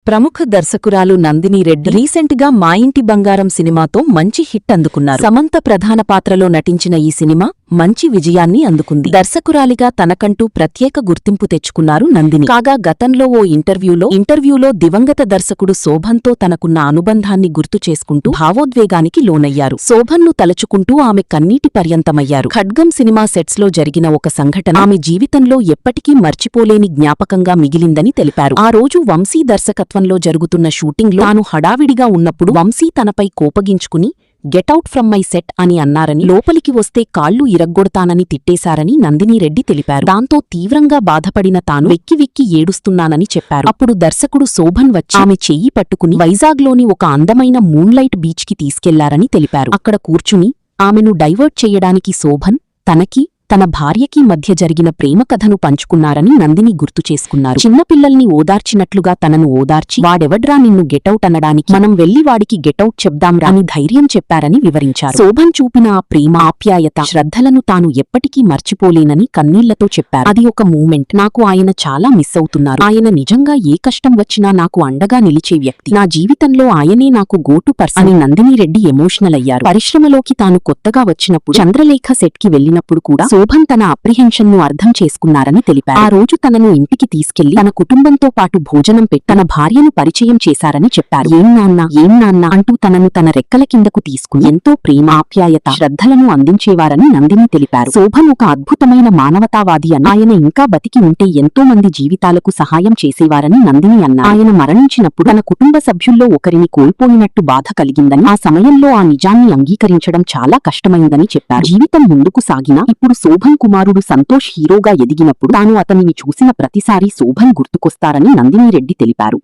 ప్రముఖ దర్శకురాలు నందిని రెడ్డి రీసెంట్ గా మా ఇంటి బంగారం సినిమాతో మంచి హిట్ అందుకున్నారు. సమంత ప్రధాన పాత్రలో నటించిన ఈ సినిమా మంచి విజయాన్ని అందుకుంది. దర్శకురాలిగా తనకంటూ ప్రత్యేక గుర్తింపు తెచ్చుకున్నారు నందిని. కాగా గతంలో ఓ ఇంటర్వ్యూలో దివంగత దర్శకుడు శోభన్తో తనకున్న అనుబంధాన్ని గుర్తు చేసుకుంటూ భావోద్వేగానికి లోనయ్యారు. శోభన్ను తలుచుకుంటూ ఆమె కన్నీటి పర్యంతమయ్యారు. ఖడ్గం సినిమా సెట్స్లో జరిగిన ఒక సంఘటన ఆమె జీవితంలో ఎప్పటికీ మర్చిపోలేని జ్ఞాపకంగా మిగిలిందని తెలిపారు. ఆ రోజు వంశీ దర్శకత్వంలో జరుగుతున్న షూటింగ్లో తాను హడావిడిగా ఉన్నప్పుడు వంశీ తనపై కోపగించుకుని గెటౌట్ ఫ్రమ్ మై సెట్ అని అన్నారని, లోపలికి వస్తే కాళ్లు ఇరగ్గొడతానని తిట్టేశారని నందిని రెడ్డి తెలిపారు. దాంతో తీవ్రంగా బాధపడిన తాను వెక్కి ఏడుస్తున్నానని చెప్పారు. అప్పుడు దర్శకుడు శోభన్ వచ్చి ఆమె చెయ్యి పట్టుకుని వైజాగ్లోని ఒక అందమైన మూన్లైట్ బీచ్కి తీసుకెళ్లారని తెలిపారు. అక్కడ కూర్చుని ఆమెను డైవర్ట్ చెయ్యడానికి శోభన్ తనకి తన భార్యకి మధ్య జరిగిన ప్రేమ కథను పంచుకున్నారని నందిని గుర్తు చేసుకున్నారు. చిన్నపిల్లల్ని ఓదార్చినట్లుగా తనను ఓదార్చి వాడెవడ్రా నిన్ను గెటౌట్ అనడానికి, మనం వెళ్లి వాడికి గెటౌట్ చెప్దాంరా అని ధైర్యం చెప్పారని వివరించారు. శోభన్ చూపిన ఆ ప్రేమ, ఆప్యాయత, శ్రద్ధలను తాను ఎప్పటికీ మర్చిపోలేనని కన్నీళ్లతో చెప్పారు. అది ఒక మూమెంట్. నాకు ఆయన చాలా మిస్ అవుతున్నారు. ఆయన నిజంగా ఏ కష్టం వచ్చినా నాకు అండగా నిలిచే వ్యక్తి. నా జీవితంలో ఆయనే నాకు గోటు పర్సన్ అని నందిని రెడ్డి ఎమోషనల్ అయ్యారు. పరిశ్రమలోకి తాను కొత్తగా వచ్చినప్పుడు చంద్రలేఖ సెట్కి వెళ్లినప్పుడు కూడా శోభన్ తన అప్రిహెన్షన్ ను అర్థం చేసుకున్నారని తెలిపారు. ఆ రోజు తనను ఇంటికి తీసుకెళ్లి తన కుటుంబంతో పాటు భోజనం పెట్టి తన భార్యను పరిచయం చేశారని చెప్పారు. ఏం నాన్న అంటూ తనను తన రెక్కల కిందకు తీసుకుని ఎంతో ప్రేమ, ఆప్యాయత, శ్రద్ధలను అందించేవారని నందిని తెలిపారు. శోభన్ ఒక అద్భుతమైన మానవతావాది అని, ఆయన ఇంకా బతికి ఉంటే ఎంతో మంది జీవితాలకు సహాయం చేసేవారని నందిని అన్నారు. ఆయన మరణించినప్పుడు తన కుటుంబ సభ్యుల్లో ఒకరిని కోల్పోయినట్టు బాధ కలిగిందని, ఆ సమయంలో ఆ నిజాన్ని అంగీకరించడం చాలా కష్టమైందని చెప్పారు. జీవితం ముందుకు సాగినా ఇప్పుడు శోభన్ కుమారుడు సంతోష్ హీరోగా ఎదిగినప్పుడు తాను అతనిని చూసిన ప్రతిసారీ శోభన్ గుర్తుకొస్తారని నందిని రెడ్డి తెలిపారు.